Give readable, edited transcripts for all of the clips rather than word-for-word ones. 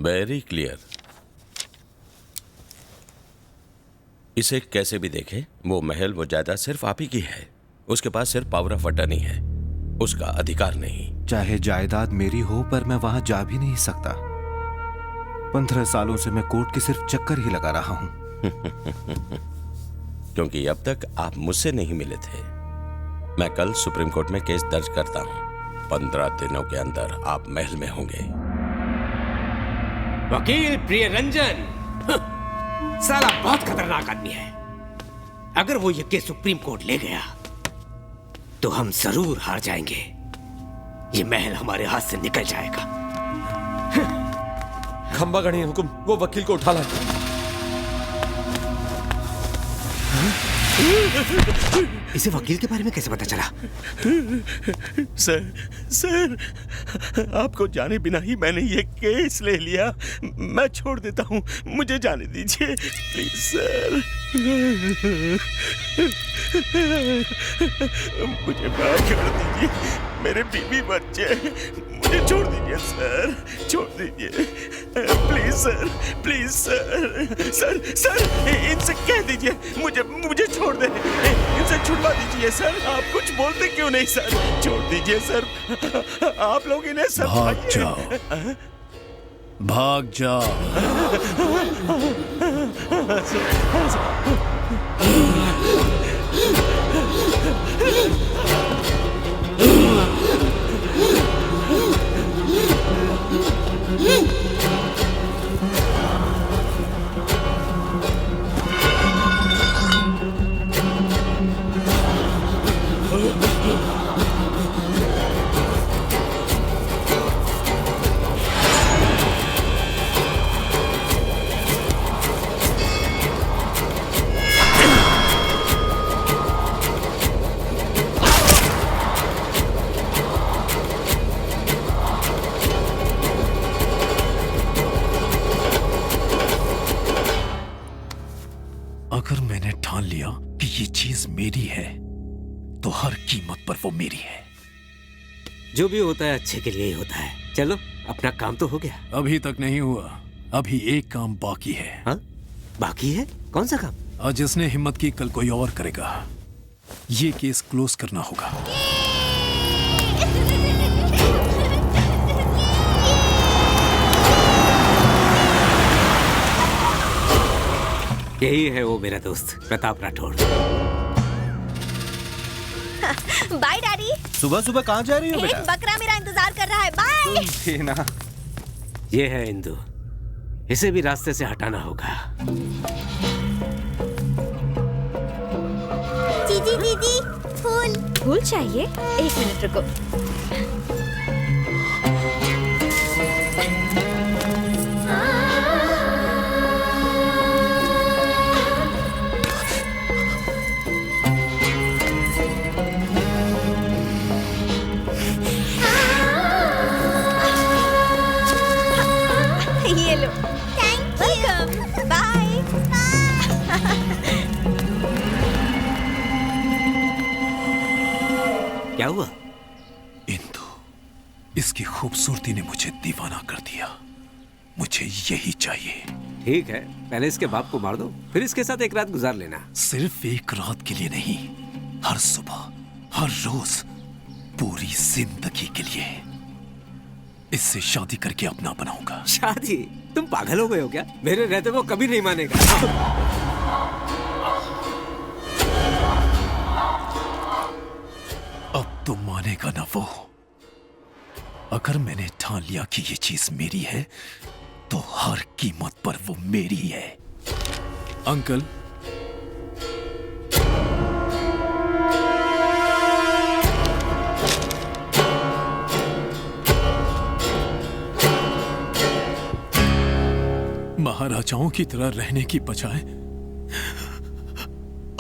Very clear. इसे कैसे भी देखें, वो महल, वो जायदाद सिर्फ आप ही की है। उसके पास सिर्फ पावर ऑफ अटर्नी है, उसका अधिकार नहीं। चाहे जायदाद मेरी हो, पर मैं वहां जा भी नहीं सकता। 15 सालों से मैं कोर्ट के सिर्फ चक्कर ही लगा रहा हूं। क्योंकि अब तक आप मुझसे नहीं मिले थे। मैं कल सुप्रीम कोर्ट में केस दर्ज करता हूं। 15 दिनों के अंदर आप महल में होंगे। वकील प्रियरंजन साला बहुत खतरनाक आदमी है। अगर वो ये केस सुप्रीम कोर्ट ले गया तो हम जरूर हार जाएंगे। ये महल हमारे हाथ से निकल जाएगा। खंबा गणी हुकुम, वो वकील को उठा लाए। इसे वकील के बारे में कैसे पता चला? सर, आपको जाने बिना ही मैंने ये केस ले लिया। मैं छोड़ देता हूँ, मुझे जाने दीजिए प्लीज सर। मुझे माफ कर दीजिए, मेरे बीवी बच्चे, मुझे छोड़ दीजिए सर, छोड़ दीजिए प्लीज सर, प्लीज सर, इनसे कह दीजिए मुझे छोड़ दे, इनसे छुड़वा दीजिए सर। आप कुछ बोलते क्यों नहीं सर? छोड़ दीजिए सर, आप लोग इन्हें सब भाग जाओ, भाग जाओ। अगर मैंने ठान लिया कि ये चीज मेरी है तो हर कीमत पर वो मेरी है। जो भी होता है अच्छे के लिए ही होता है। चलो, अपना काम तो हो गया। अभी तक नहीं हुआ, अभी एक काम बाकी है। हाँ? बाकी है? कौन सा काम? आज जिसने हिम्मत की कल कोई और करेगा। ये केस क्लोज करना होगा। यही है वो मेरा दोस्त प्रताप राठौड़। Bye daddy. सुबह सुबह कहाँ जा रही हो बेटा? एक बकरा मेरा इंतजार कर रहा है। बाय। थी ना। ये है इंदु, इसे भी रास्ते से हटाना होगा। दीदी फूल चाहिए? एक मिनट रुको। ये लो। Thank you. बाय। क्या हुआ? इंदु, इसकी खूबसूरती ने मुझे दीवाना कर दिया। मुझे यही चाहिए। ठीक है, पहले इसके बाप को मार दो, फिर इसके साथ एक रात गुजार लेना। सिर्फ एक रात के लिए नहीं, हर सुबह, हर रोज, पूरी जिंदगी के लिए। इससे शादी करके अपना बनाऊंगा। शादी? तुम पागल हो गए हो क्या? मेरे रहते वो कभी नहीं मानेगा। अब तो मानेगा ना वो। अगर मैंने ठान लिया कि ये चीज मेरी है तो हर कीमत पर वो मेरी है। अंकल, महाराजाओं की तरह रहने की बजाय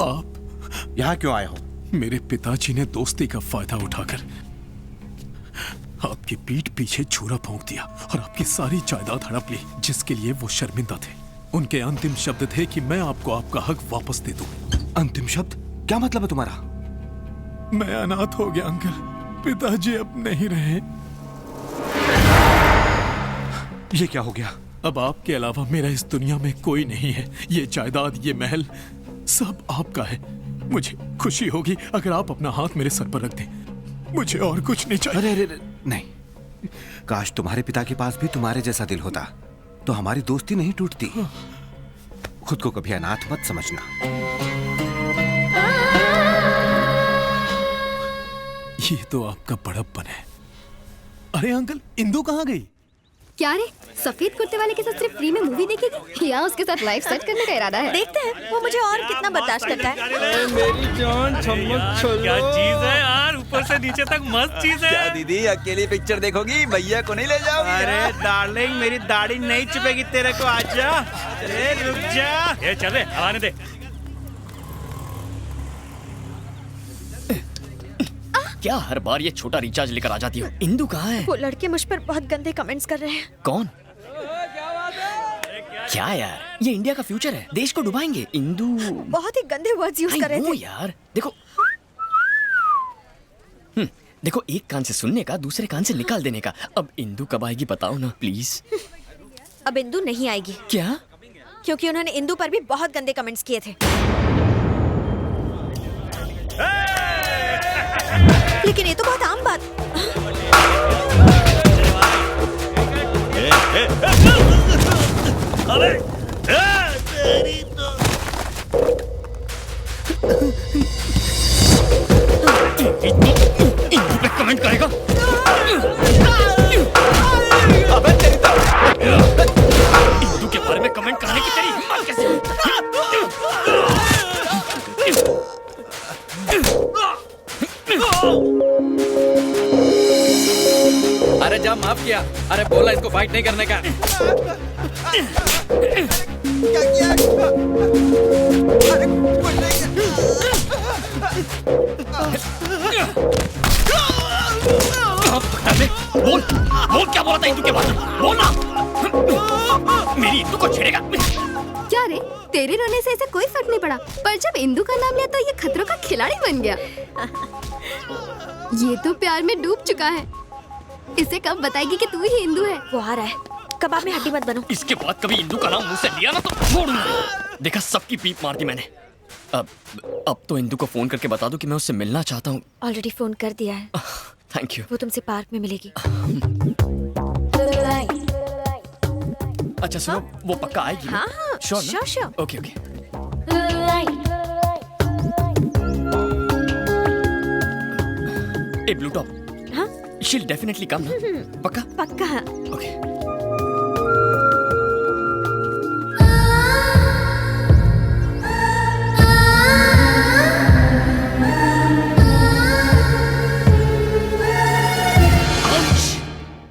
आप यहाँ क्यों आए हो? मेरे पिताजी ने दोस्ती का फायदा उठाकर आपकी पीठ पीछे छुरा भोंक दिया और आपकी सारी जायदाद हड़प ली, जिसके लिए वो शर्मिंदा थे। उनके अंतिम शब्द थे कि मैं आपको आपका हक वापस दे दूं। अंतिम शब्द? क्या मतलब है तुम्हारा? मैं अनाथ हो गया अंकल, पिताजी अब नहीं रहे। ये क्या हो गया? अब आपके अलावा मेरा इस दुनिया में कोई नहीं है। ये जायदाद, ये महल सब आपका है। मुझे खुशी होगी अगर आप अपना हाथ मेरे सर पर रख दें। मुझे और कुछ नहीं चाहिए। अरे नहीं, काश तुम्हारे पिता के पास भी तुम्हारे जैसा दिल होता तो हमारी दोस्ती नहीं टूटती। खुद को कभी अनाथ मत समझना। ये तो आपका बड़प्पन है। अरे अंकल, इंदु कहाँ गई? क्या रे, सफेद कुर्ते वाले के साथ सिर्फ फ्री में मूवी देखेगी या उसके साथ लाइफ सेट करने का इरादा है? देखते हैं वो मुझे और कितना बर्दाश्त करता है। मेरी जान चमक छोलो। क्या चीज है यार, ऊपर से नीचे तक मस्त चीज है। क्या दीदी अकेली पिक्चर देखोगी? भैया को नहीं ले जाओगी? अरे डार्लिंग, मेरी दाढ़ी नहीं चुपेगी तेरे को। आजा, अरे रुक जा। ये चल रे, आने दे। क्या हर बार ये छोटा रिचार्ज लेकर आ जाती हो? इंदु कहाँ है? वो लड़के मुझ पर बहुत गंदे कमेंट्स कर रहे हैं। कौन? क्या यार, ये इंडिया का फ्यूचर है, देश को डुबाएंगे। इंदु बहुत ही गंदे वर्ड्स यूज कर रहे थे। यार देखो, देखो, एक कान से सुनने का, दूसरे कान से निकाल देने का। अब इंदु कब आएगी बताओ ना प्लीज। अब इंदु नहीं आएगी। क्या? क्योंकि उन्होंने इंदु पर भी बहुत गंदे कमेंट्स किए थे। लेकिन ये तो बहुत आम बात। अरे तेरी तो इंदु पे कमेंट करेगा? अबे तेरी तो इंदु के बारे में कमेंट करने की तेरी हिम्मत कैसे हुई? अरे जा, माफ किया। अरे बोला इसको फाइट नहीं करने का। क्या किया? अरे कुछ नहीं बोल बोल, क्या बोला था इंदु के बारे में? बोल ना। मेरी इंदु को छेड़ेगा? क्या रे, तेरे रोने से ऐसे कोई फर्क नहीं पड़ा, पर जब इंदु का नाम लिया तो ये खतरों का खिलाड़ी बन गया। ये तो प्यार में डूब चुका है। इसे कब बताएगी कि तू ही इंदु है? वो आ रहा है, कबाब में हड्डी मत बनो। इसके बाद कभी इंदु का नाम मुंह से लिया ना तो छोड़ूंगा। देखा, सबकी पीप मार दी मैंने। अब तो इंदु को फोन करके बता दो कि मैं उससे मिलना चाहता हूँ। ऑलरेडी फोन कर दिया है। Thank you. वो तुमसे पार्क में मिलेगी। अच्छा सुनो, वो पक्का आएगी? हाँ हाँ, sure sure. Okay okay. A blue top, हाँ, she'll definitely come ना? पक्का? पक्का। ओके।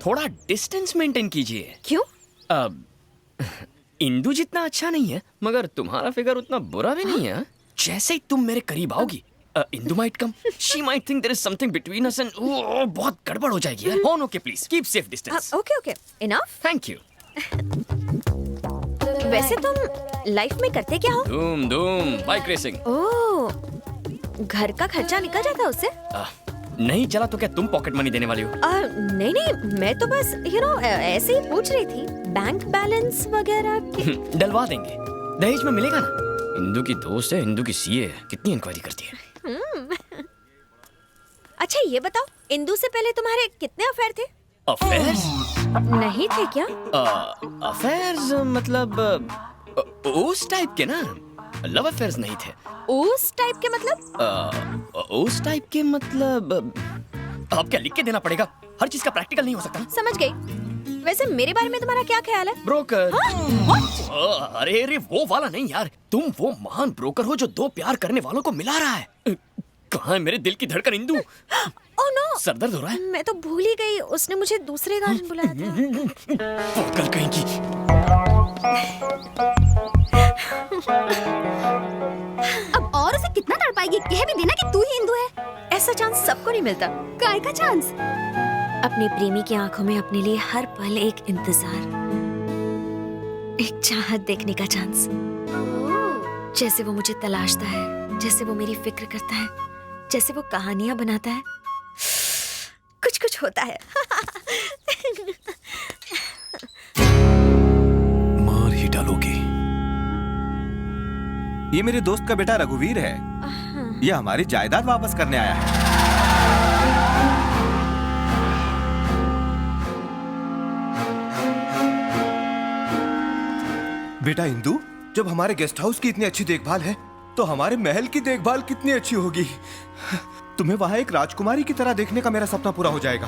थोड़ा डिस्टेंस मेंटेन कीजिए। क्यों? अब इंदु जितना अच्छा नहीं है, मगर तुम्हारा फिगर उतना बुरा भी नहीं है। जैसे ही तुम मेरे करीब आओगी, Indu might come. She might think there is something between us and बहुत गड़बड़ हो जाएगी यार। Oh, okay, please keep safe distance. Okay okay, enough. Thank you. वैसे तुम लाइफ में करते क्या हो? धूम बाइक रेसिंग। ओह, घर का खर्चा निकल जाता है उससे? नहीं चला तो क्या तुम पॉकेट मनी देने वाली हो? नहीं नहीं, मैं तो बस ऐसे ही पूछ रही थी, बैंक बैलेंस वगैरह के। डलवा देंगे, दहेज में मिलेगा ना। इंदु की दोस्त है, इंदु की सीए है, कितनी इंक्वायरी करती है। अच्छा ये बताओ, इंदु से पहले तुम्हारे कितने अफेयर थे? अफेयर्स? नहीं थे क्या? अफेयर्स मतलब उस टाइप के ना, लव अफेयर्स नहीं थे। उस टाइप के मतलब? उस टाइप के मतलब अब क्या लिख के देना पड़ेगा? हर चीज का प्रैक्टिकल नहीं हो सकता। समझ गई। वैसे मेरे बारे में तुम्हारा क्या ख्याल है? ब्रोकर। हाँ? अरे वो वाला नहीं यार, तुम वो महान ब्रोकर हो जो दो प्यार करने वालों को मिला रहा है। कहाँ है मेरे दिल की धड़कन इंदु? ओह नो, सर दर्द हो रहा है? मैं तो भूल ही गई, उसने मुझे दूसरे गार्डन बुलाया था। कल कहीं की। अब और उसे कितना तड़पाएगी? कह भी देना कि तू ही इंदु है। ऐसा चांस सबको नहीं मिलता। काय का चांस? अपने प्रेमी की आंखों में अपने लिए हर पल एक इंतजार, एक चाहत देखने का चांस। जैसे वो मुझे तलाशता है, जैसे वो मेरी फिक्र करता है, जैसे वो कहानियां बनाता है, कुछ कुछ होता है। ये मेरे दोस्त का बेटा रघुवीर है। ये हमारी जायदाद वापस करने आया है। बेटा इंदु, जब हमारे गेस्ट हाउस की इतनी अच्छी देखभाल है तो हमारे महल की देखभाल कितनी अच्छी होगी। तुम्हें वहां एक राजकुमारी की तरह देखने का मेरा सपना पूरा हो जाएगा।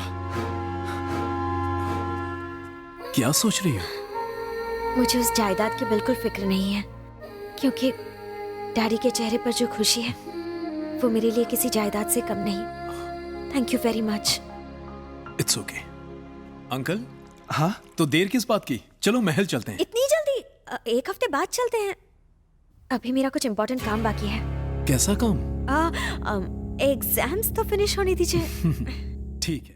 क्या सोच रही हो? मुझे उस जायदाद की बिल्कुल फिक्र नहीं है, क्योंकि डैडी के चेहरे पर जो खुशी है वो मेरे लिए किसी जायदाद से कम नहीं। Thank you very much. It's okay. Uncle, हाँ? तो देर किस बात की? चलो महल चलते हैं। इतनी जल्दी? एक हफ्ते बाद चलते हैं। अभी मेरा कुछ इम्पोर्टेंट काम बाकी है। कैसा काम? एग्जाम्स तो फिनिश होने दीजिए। ठीक है।